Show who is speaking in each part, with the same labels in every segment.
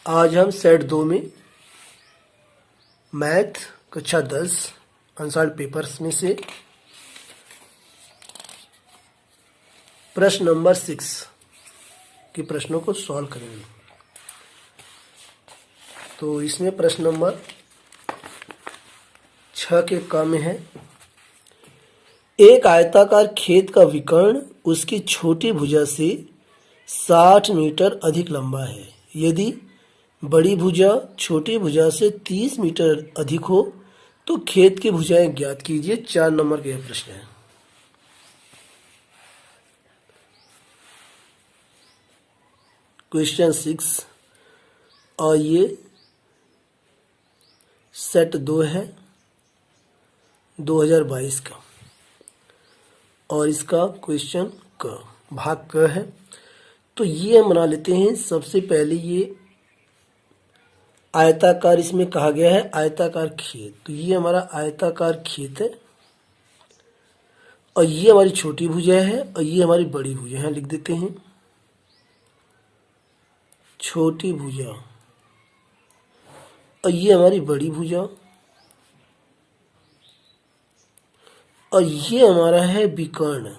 Speaker 1: आज हम सेट 2 में मैथ कक्षा 10 अनसॉल्व पेपर्स में से प्रश्न नंबर 6 के प्रश्नों को सॉल्व करेंगे। तो इसमें प्रश्न नंबर 6 के क में है, एक आयताकार खेत का विकर्ण उसकी छोटी भुजा से 60 मीटर अधिक लंबा है। यदि बड़ी भुजा छोटी भुजा से 30 मीटर अधिक हो तो खेत की भुजाएं ज्ञात कीजिए। 4 नंबर का यह प्रश्न है। क्वेश्चन 6 और ये सेट 2 है 2022 का और इसका क्वेश्चन क भाग क है। तो ये हम बना लेते हैं। सबसे पहले ये आयताकार, इसमें कहा गया है आयताकार खेत, तो ये हमारा आयताकार खेत है और ये हमारी छोटी भुजा है और ये हमारी बड़ी भुजा है। लिख देते हैं छोटी भुजा और ये हमारी बड़ी भुजा और ये हमारा है विकर्ण।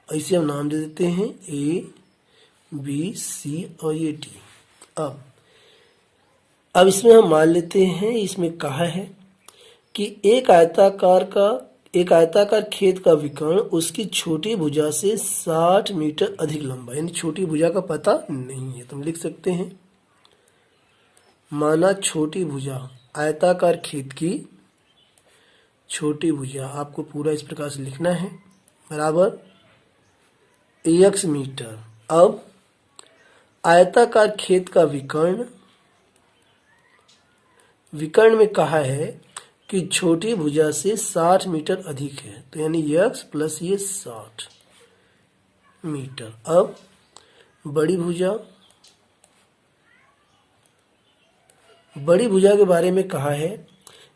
Speaker 1: इसे हम नाम दे देते हैं ए बी सी और ये टी। अब इसमें हम मान लेते हैं, इसमें कहा है कि एक आयताकार खेत का विकर्ण उसकी छोटी भुजा से 60 मीटर अधिक लंबा, यानी छोटी भुजा का पता नहीं है तो हम लिख सकते हैं माना छोटी भुजा आयताकार खेत की छोटी भुजा, आपको पूरा इस प्रकार से लिखना है, बराबर x मीटर। अब आयताकार खेत का विकर्ण में कहा है कि छोटी भुजा से 60 मीटर अधिक है, तो यानी x प्लस ये 60 मीटर। अब बड़ी भुजा के बारे में कहा है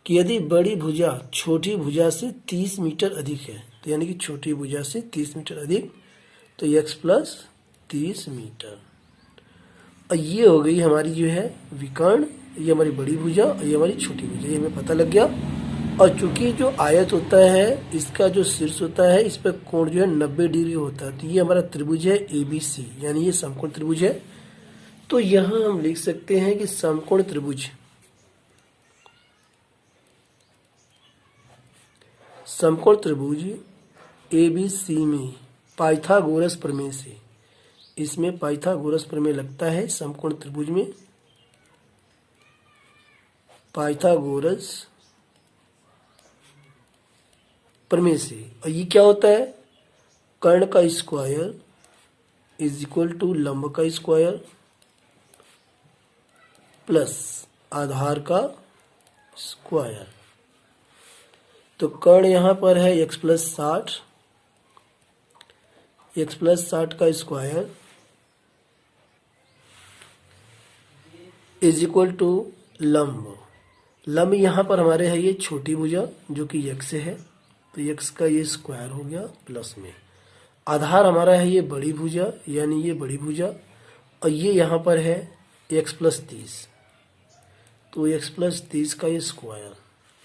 Speaker 1: कि यदि बड़ी भुजा छोटी भुजा से 30 मीटर अधिक है, तो यानी कि छोटी भुजा से 30 मीटर अधिक, तो x प्लस 30 मीटर। और ये हो गई हमारी जो है विकर्ण, ये हमारी बड़ी भुजा और ये हमारी छोटी भुजा, ये हमें पता लग गया। और चूंकि जो आयत होता है इसका जो शीर्ष होता है इस पर कोण जो है 90 डिग्री होता है, तो ये हमारा त्रिभुज है ABC, यानी ये समकोण त्रिभुज है। तो यहाँ हम लिख सकते हैं कि समकोण त्रिभुज ABC में पाइथागोरस प्रमेय से, इसमें पाइथागोरस प्रमेय लगता है समकोण त्रिभुज में, पाइथागोरस प्रमेय से। और ये क्या होता है, कर्ण का स्क्वायर इज इक्वल टू लंब का स्क्वायर प्लस आधार का स्क्वायर। तो कर्ण यहां पर है x प्लस 60 का स्क्वायर इज इक्वल टू लंब यहाँ पर हमारे है ये छोटी भुजा जो कि x है, तो x का ये स्क्वायर हो गया प्लस में आधार हमारा है ये बड़ी भुजा, यानी ये बड़ी भुजा और ये यहाँ पर है x प्लस 30, तो x प्लस 30 का ये स्क्वायर।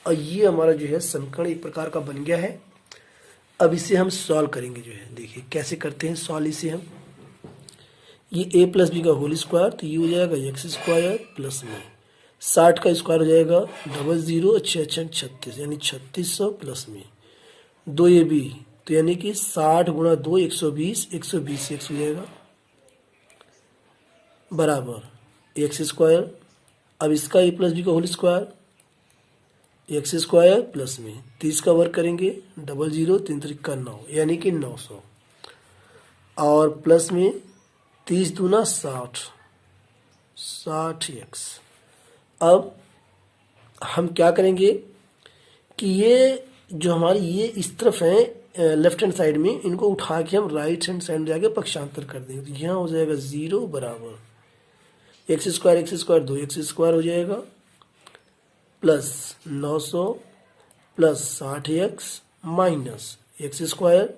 Speaker 1: और ये हमारा जो है समीकरण एक प्रकार का बन गया है। अब इसे हम सॉल्व करेंगे, जो है देखिए कैसे करते हैं सॉल्व इसे हम। ये a प्लस बी का होल स्क्वायर, तो ये हो जाएगा x स्क्वायर प्लस में 60 का स्क्वायर हो जाएगा 00 36, यानी 3600 प्लस में 2 AB, तो यानी कि 60 गुणा 2 120 120 x हो जाएगा बराबर x स्क्वायर। अब इसका a प्लस बी का whole square x square plus में 30 का वर्ग करेंगे 00 3 त्रिक 9, यानी कि 900 और प्लस में 30 दूना 60x। अब हम क्या करेंगे कि ये जो हमारी ये इस तरफ है लेफ्ट हैंड साइड में, इनको उठा के हम राइट हैंड साइड में जाके पक्षांतर कर देंगे, तो यहाँ हो जाएगा 0 बराबर x स्क्वायर 2 x स्क्वायर हो जाएगा plus 900 plus 60x minus x square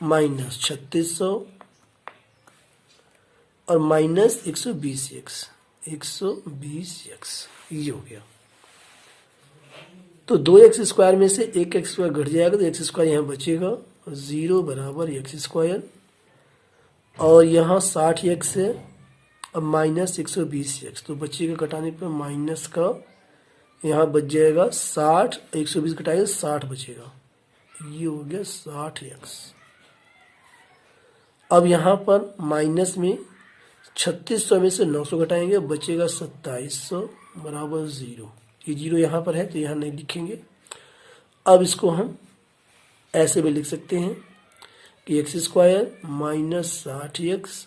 Speaker 1: minus 3600 और माइनस 120x, 120x ये हो गया। तो 2x² में से एक x² घट जाएगा तो x² यहाँ बचेगा, 0 बराबर x²। और यहाँ 60x है, अब माइनस 120x, तो बचेगा घटाने पर माइनस का यहाँ बच जाएगा 60, 120 घटाएगा 60 बचेगा, ये हो गया 60x। अब यहाँ पर माइनस में 3600 में से 900 घटाएंगे, बचेगा 2700 बराबर 0। ये 0 यहाँ पर है तो यहाँ नहीं लिखेंगे। अब इसको हम ऐसे भी लिख सकते हैं कि x² माइनस 60x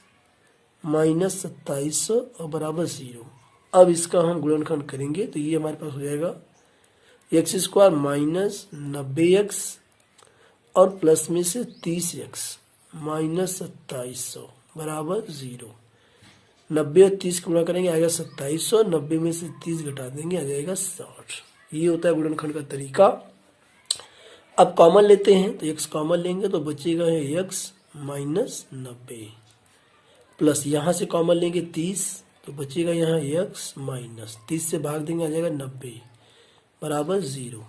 Speaker 1: माइनस 2700 और बराबर 0। अब इसका हम गुणनखंड करेंगे तो ये हमारे पास हो जाएगा x² माइनस 90x और प्लस में से 30x माइनस 2700 बराबर 0। 90 और 30 गुणा करेंगे आएगा 2700, 90 में से 30 घटा देंगे आ जाएगा 60। ये होता है गुणनखंड का तरीका। अब कॉमन लेते हैं तो x कॉमन लेंगे तो बचेगा है x माइनस 90, प्लस यहाँ से कॉमन लेंगे 30 तो बचेगा यहाँ x माइनस 30 से भाग देंगे आ जाएगा 90 बराबर 0।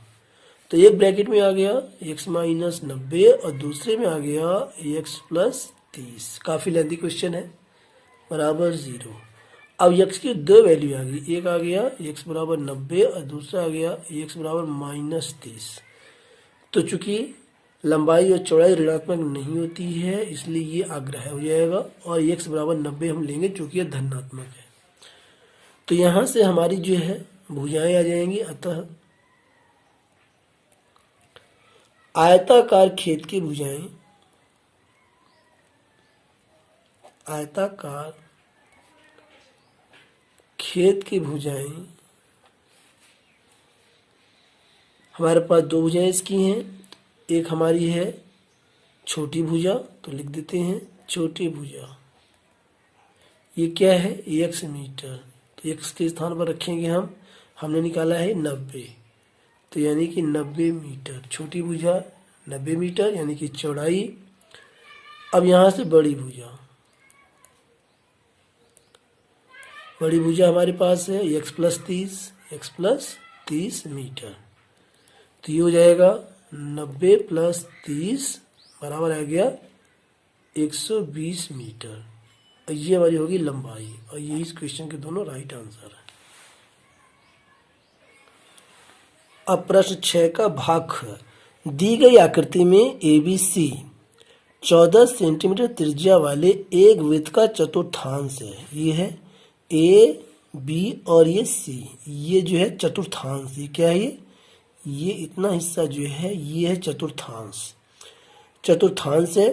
Speaker 1: तो एक ब्रैकेट में आ गया x माइनस 90 और दूसरे में आ गया x प्लस 30। काफ़ी लेंथी क्वेश्चन है, बराबर 0। अब x की दो वैल्यू आ गई, एक आ गया x बराबर 90 और दूसरा आ गया x बराबर माइनस 30। तो चूंकि लंबाई और चौड़ाई ऋणात्मक नहीं होती है इसलिए ये आग्रह हो जाएगा और x बराबर 90 हम लेंगे चूंकि यह धनात्मक है। तो यहाँ से हमारी जो है भुजाएं आ जाएंगी। अतः आयताकार खेत की भुजाएं, आयताकार खेत की भुजाएं हमारे पास दो भुजाएं इसकी हैं। एक हमारी है छोटी भुजा, तो लिख देते हैं छोटी भुजा। ये क्या है x मीटर, तो x के स्थान पर रखेंगे हम, हमने निकाला है 90, तो यानी कि 90 मीटर छोटी भुजा, 90 मीटर यानी कि चौड़ाई। अब यहाँ से बड़ी भुजा, बड़ी भुजा हमारे पास है x प्लस 30 मीटर। तो ये हो जाएगा 90 प्लस 30 बराबर आ गया 120 मीटर। और ये हमारी होगी लंबाई और यही इस क्वेश्चन के दोनों राइट आंसर है। अब प्रश्न 6 का भाग ख। दी गई आकृति में ABC 14 सेंटीमीटर त्रिज्या वाले एक वृत्त का चतुर्थांश है। ये है A, B और ये C, ये जो है चतुर्थांश। ये क्या है, ये इतना हिस्सा जो है ये है चतुर्थांश, चतुर्थांश है।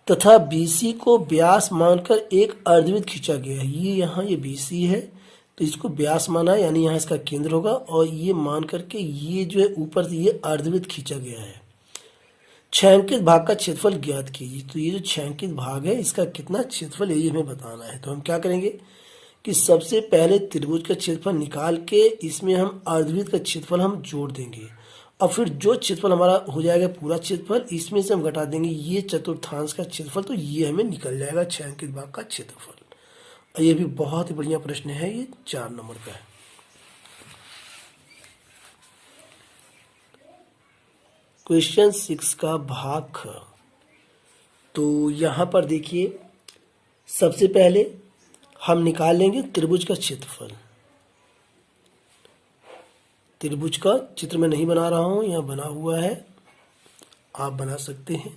Speaker 1: तथा BC को व्यास मानकर एक अर्धवृत्त खींचा गया है। ये यहाँ ये BC है तो इसको व्यास माना है, यानी यहाँ इसका केंद्र होगा और ये मान करके ये जो है ऊपर से ये अर्धवृत्त खींचा गया है। छायांकित भाग का क्षेत्रफल ज्ञात कीजिए। तो ये जो छायांकित भाग है इसका कितना क्षेत्रफल है ये हमें बताना है। तो हम क्या करेंगे कि सबसे पहले त्रिभुज का क्षेत्रफल निकाल के इसमें हम अर्धवृत्त का क्षेत्रफल हम जोड़ देंगे और फिर जो क्षेत्रफल हमारा हो जाएगा पूरा क्षेत्रफल, इसमें से हम घटा देंगे ये चतुर्थांश का क्षेत्रफल, तो ये हमें निकल जाएगा छायांकित भाग का क्षेत्रफल। और ये भी बहुत ही बढ़िया प्रश्न है, ये 4 नंबर का है। क्वेश्चन 6 का भाग ख। तो यहाँ पर देखिए सबसे पहले हम निकाल लेंगे त्रिभुज का क्षेत्रफल। त्रिभुज का चित्र में नहीं बना रहा हूं, यहाँ बना हुआ है, आप बना सकते हैं।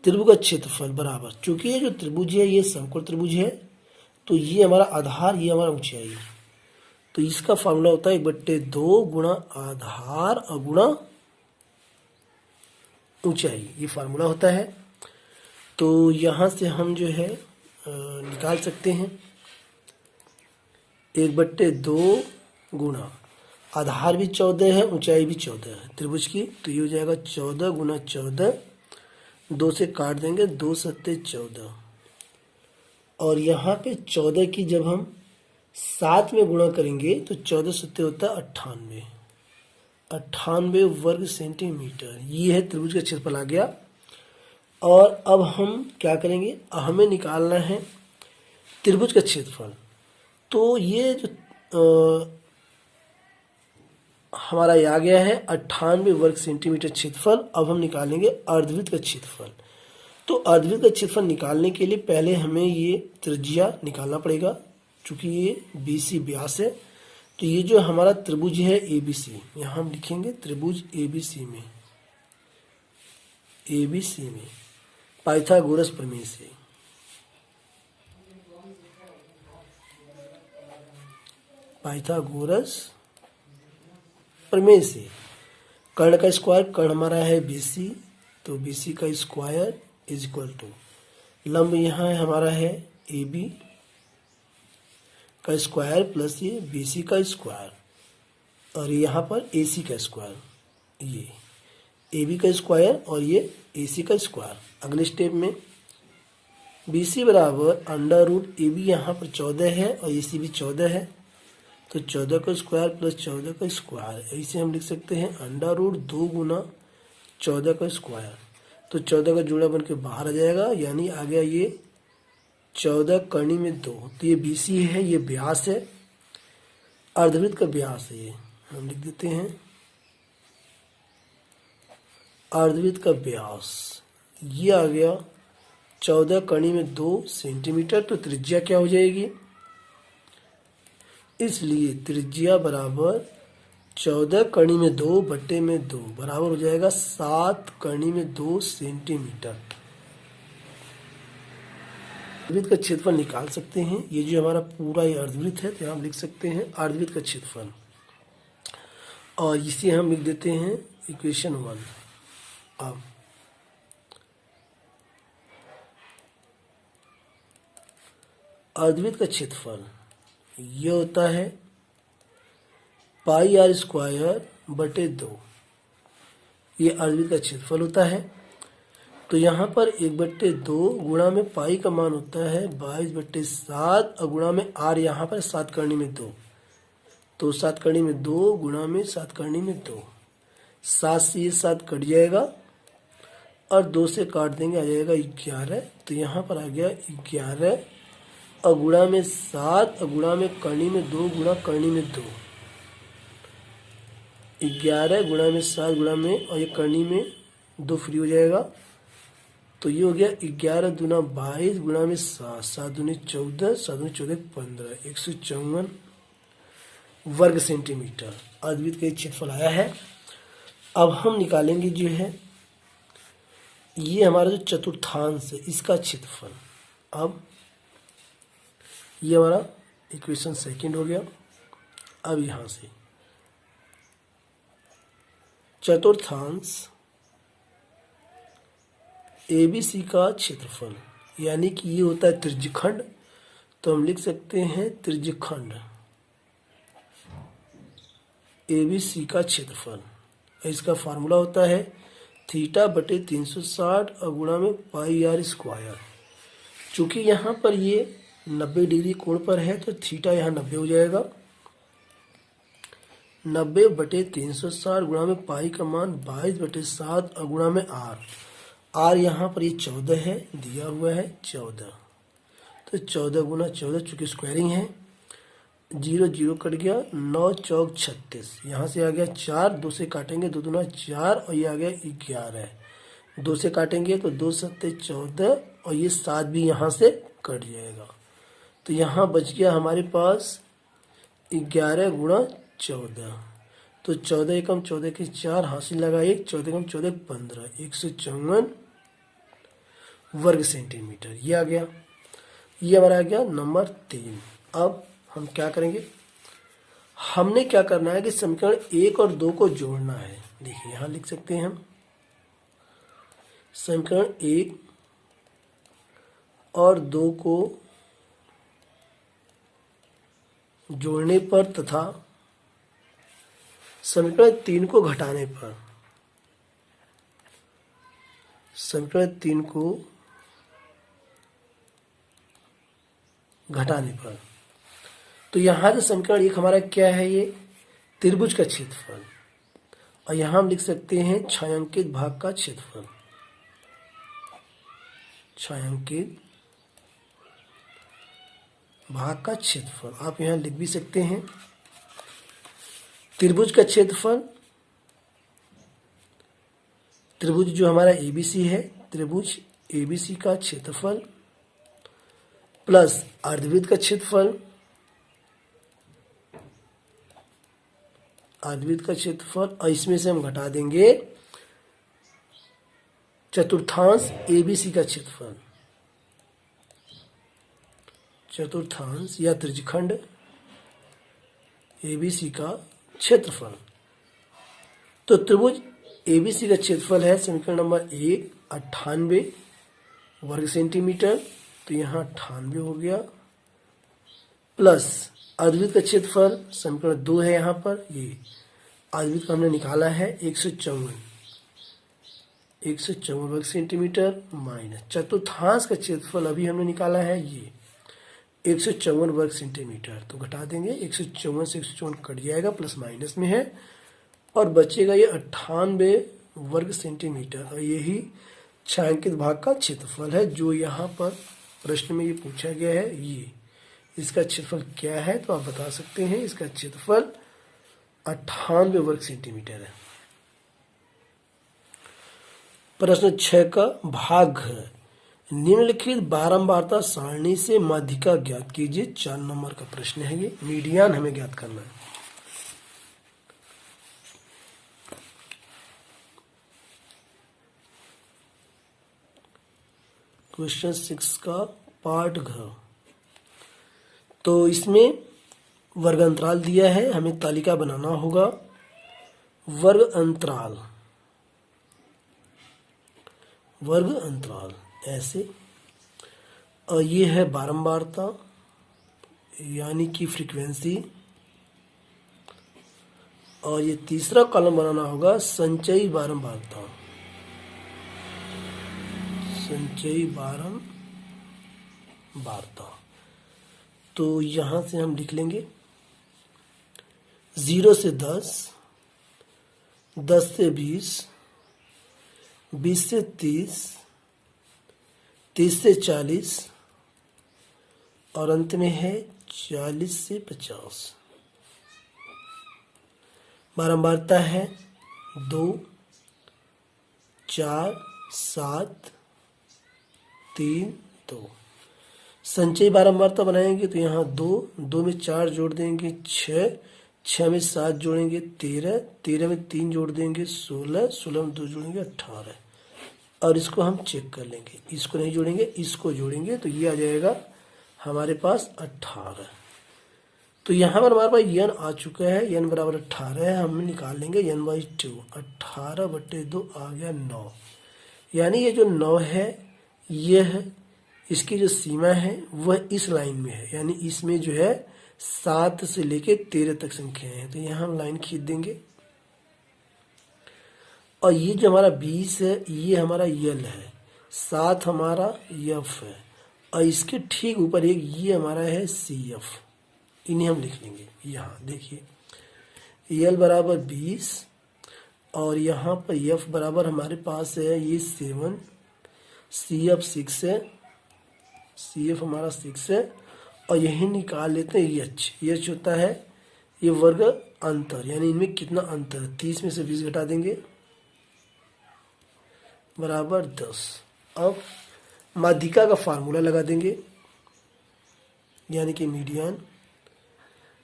Speaker 1: त्रिभुज का क्षेत्रफल बराबर, चूंकि ये जो त्रिभुज है ये समकोण त्रिभुज है तो ये हमारा आधार, ये हमारा ऊंचाई, तो इसका फॉर्मूला होता है 1/2 गुणा आधार और गुणा ऊंचाई, ये फार्मूला होता है। तो यहाँ से हम जो है निकाल सकते हैं 1/2 गुणा आधार भी 14 है, ऊंचाई भी 14 है त्रिभुज की, तो ये हो जाएगा 14 गुणा 14, 2 से काट देंगे, 2 सत्ते 14। और यहाँ पे 14 की जब हम 7 में गुणा करेंगे तो 14 सत्ते होता है 98, 98 वर्ग सेंटीमीटर। ये है त्रिभुज का क्षेत्रफल आ गया। और अब हम क्या करेंगे, हमें निकालना है त्रिभुज का क्षेत्रफल, तो ये जो हमारा ये आ गया है 98 वर्ग सेंटीमीटर क्षेत्रफल। अब हम निकालेंगे अर्धवृत्त का क्षेत्रफल। तो अर्धवृत्त का क्षेत्रफल निकालने के लिए पहले हमें ये त्रिज्या निकालना पड़ेगा, क्योंकि ये BC व्यास है। तो ये जो हमारा त्रिभुज है ABC, यहाँ हम लिखेंगे त्रिभुज ABC में पाइथागोरस प्रमेय से कर्ण का स्क्वायर, कर्ण हमारा है BC, तो BC का स्क्वायर इज इक्वल टू लंब यहाँ है हमारा है AB का स्क्वायर प्लस ये BC का स्क्वायर, और यहाँ पर AC का स्क्वायर, ये AB का स्क्वायर और ये AC का स्क्वायर। अगले स्टेप में BC बराबर अंडर रूट AB यहाँ पर 14 है और AC भी 14 है, तो 14 का स्क्वायर प्लस 14 का स्क्वायर, ऐसे हम लिख सकते हैं अंडर रूट 2 गुना 14 का स्क्वायर। तो 14 का जोड़ा बन के बाहर आ जाएगा, यानी आ गया ये 14 करनी में 2। तो ये BC है, ये व्यास है, अर्धवृत्त का व्यास है, ये हम लिख देते हैं अर्धवृत्त का व्यास। ये आ गया 14 करनी में 2 सेंटीमीटर। तो त्रिज्या क्या हो जाएगी, इसलिए त्रिज्या बराबर 14 करनी में 2 बट्टे में 2 बराबर हो जाएगा 7 करनी में 2 सेंटीमीटर। अर्धवृत्त का क्षेत्रफल निकाल सकते हैं। ये जो हमारा पूरा ये अर्धवृत्त है, तो हम लिख सकते हैं अर्धवृत्त का क्षेत्रफल, और इसे हम लिख देते हैं इक्वेशन 1। अब अर्धवृत्त का क्षेत्रफल ये होता है पाई r स्क्वायर बटे 2, ये अर्धवृत्त का क्षेत्रफल होता है। तो यहाँ पर 1/2 गुणा में पाई का मान होता है 22/7 और गुणा में r यहाँ पर 7 करनी में 2, तो 7 करनी में 2 गुणा में 7 करनी में 2, 7 से ये 7 कट जाएगा और 2 से काट देंगे, आ जाएगा 11। तो यहाँ पर आ गया 11 और गुणा में 7 और गुणा में करनी में 2 गुणा करनी में 2, 11 गुणा में 7 गुणा में, और ये करनी में 2 फ्री हो जाएगा। तो ये हो गया 11 दूना 22 गुणा में 7, 7 दूनी 14, 7 दूनी 14 15, 154 वर्ग सेंटीमीटर अर्धवृत्त का क्षेत्रफल आया है। अब हम निकालेंगे जो है ये हमारा जो चतुर्थांश है इसका क्षेत्रफल। अब ये हमारा इक्वेशन 2 हो गया। अब यहाँ से चतुर्थांश ABC का क्षेत्रफल, यानी कि ये होता है त्रिज्यखंड, तो हम लिख सकते हैं त्रिज्यखंड ABC का क्षेत्रफल। इसका फार्मूला होता है थीटा बटे 360 और गुणा में पाई r स्क्वायर। चूँकि यहाँ पर ये 90 डिग्री कोण पर है, तो थीटा यहाँ 90 हो जाएगा, 90 बटे 360 गुणा में पाई का मान 22/7 और गुणा में r यहाँ पर ये 14 है, दिया हुआ है 14, तो 14 गुना 14, चूँकि स्क्वायरिंग है, 0 0 कट गया, 9 चौक 36, यहाँ से आ गया 4, 2 से काटेंगे 2 दूना 4 और ये आ गया 11, 2 से काटेंगे तो 2 7 14 और ये 7 भी यहाँ से कट जाएगा। तो यहाँ बच गया हमारे पास 11 गुणा 14, तो 14 एकम 14 के 4 हासिल लगा 1, 14 एकम 14 15, 154 वर्ग सेंटीमीटर। ये आ गया, ये हमारा आ गया नंबर 3। अब हम क्या करेंगे, हमने क्या करना है कि समीकरण 1 और 2 को जोड़ना है। देखिए यहाँ लिख सकते हैं हम समीकरण 1 और 2 को जोड़ने पर तथा समीकरण 3 को घटाने पर, समीकरण 3 को घटाने पर, तो यहाँ से समीकरण 1 हमारा क्या है, ये त्रिभुज का क्षेत्रफल, और यहाँ हम लिख सकते हैं छायांकित भाग का क्षेत्रफल, छायांकित भाग का क्षेत्रफल आप यहाँ लिख भी सकते हैं। त्रिभुज का क्षेत्रफल, त्रिभुज जो हमारा एबीसी है, त्रिभुज एबीसी का क्षेत्रफल प्लस अर्धवृत्त का क्षेत्रफल, अर्धवृत्त का क्षेत्रफल, और इसमें से हम घटा देंगे चतुर्थांश एबीसी का क्षेत्रफल, चतुर्थांश या त्रिज्यखंड एबीसी का क्षेत्रफल। तो त्रिभुज एबीसी का क्षेत्रफल है समीकरण नंबर 1 98 वर्ग सेंटीमीटर, तो यहाँ 98 हो गया, प्लस अर्धवृत्त का क्षेत्रफल समीकरण 2 है यहाँ पर, ये अर्धवृत्त का हमने निकाला है 154 वर्ग सेंटीमीटर, माइनस चतुर्थांश का क्षेत्रफल अभी हमने निकाला है ये 154 वर्ग सेंटीमीटर, तो घटा देंगे 154 से 154 कट जाएगा, प्लस माइनस में है और बचेगा ये 98 वर्ग सेंटीमीटर, और यही छायांकित भाग का क्षेत्रफल है जो यहाँ पर प्रश्न में ये पूछा गया है। ये इसका क्षेत्रफल क्या है तो आप बता सकते हैं, इसका क्षेत्रफल 98 वर्ग सेंटीमीटर है। प्रश्न 6 का भाग है, निम्नलिखित बारंबारता सारणी से माध्यिका ज्ञात कीजिए। 4 नंबर का प्रश्न है ये, मीडियन हमें ज्ञात करना है। क्वेश्चन 6 का पार्ट घ, तो इसमें वर्ग अंतराल दिया है, हमें तालिका बनाना होगा। वर्ग अंतराल, वर्ग अंतराल ऐसे, और ये है बारंबारता यानी कि फ्रीक्वेंसी, और ये तीसरा कॉलम बनाना होगा संचयी बारंबारता, संचयी बारंबारता। तो यहां से हम लिख लेंगे 0 से 10, 10 से 20, 20 से 30, 30 से 40, और अंत में है 40 से 50। बारंबारता है 2, 4, 7, 3, 2। संचयी बारंबारता बनाएंगे तो यहाँ 2, 2 में 4 जोड़ देंगे 6, 6 में 7 जोड़ेंगे 13, 13 में 3 जोड़ देंगे 16, 16 में 2 जोड़ेंगे 18, और इसको हम चेक कर लेंगे, इसको नहीं जोड़ेंगे इसको जोड़ेंगे तो ये आ जाएगा हमारे पास 18। तो यहाँ पर हमारे पास n आ चुका है, n बराबर 18 है, हम निकाल लेंगे n/2, 18/2 आ गया 9, यानी ये जो 9 है यह इसकी जो सीमा है वह इस लाइन में है, यानी इसमें जो है 7 से लेके 13 तक संख्याएं हैं, तो यहाँ हम लाइन खींच देंगे। और ये जो हमारा 20 है ये हमारा यल है, 7 हमारा यफ है, और इसके ठीक ऊपर एक ये हमारा है CF, इन्हें हम लिख लेंगे। यहाँ देखिए यल बराबर 20, और यहाँ पर यफ बराबर हमारे पास है ये 7, CF 6 है, CF हमारा 6 है, और यही निकाल लेते हैं एच होता है ये वर्ग अंतर, यानी इनमें कितना अंतर है, 30 में से 20 घटा देंगे बराबर 10। अब माध्यिका का फार्मूला लगा देंगे, यानी कि मीडियन,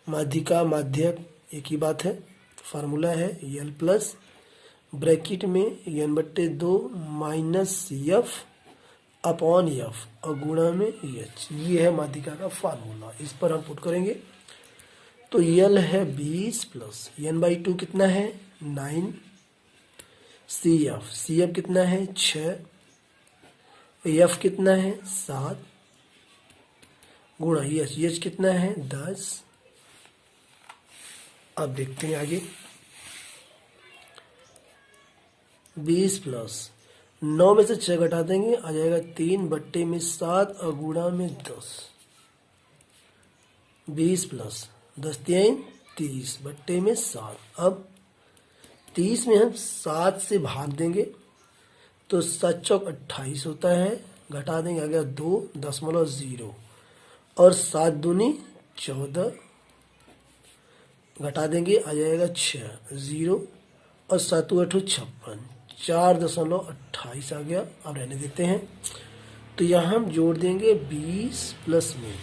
Speaker 1: माध्यिका माध्यक एक ही बात है, फार्मूला है यल प्लस ब्रैकेट में n/2 minus CF upon F और गुणा में H, ये है माध्यिका का फार्मूला। इस पर हम पुट करेंगे तो यल है 20 प्लस n/2 कितना है 9, CF कितना है 6, F कितना है 7, गुणा H कितना है 10। अब देखते हैं आगे, 20 प्लस 9 में से 6 घटा देंगे आ जाएगा 3/7 और गुणा में 10, 20 प्लस 10 3 30/7। अब 30 में हम 7 से भाग देंगे तो 7 चौक 28 होता है, घटा देंगे आ गया 2.0, और 7 दूनी 14, घटा देंगे आ जाएगा 6, 0 और 7 8 56, 4.28 आ गया। अब रहने देते हैं। तो यहाँ हम जोड़ देंगे 20 प्लस में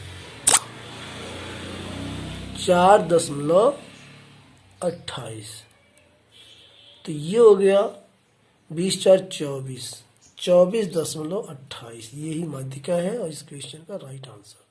Speaker 1: 4.28, तो ये हो गया 20 4 24, 24.28। यही माध्यिका है और इस क्वेश्चन का राइट आंसर।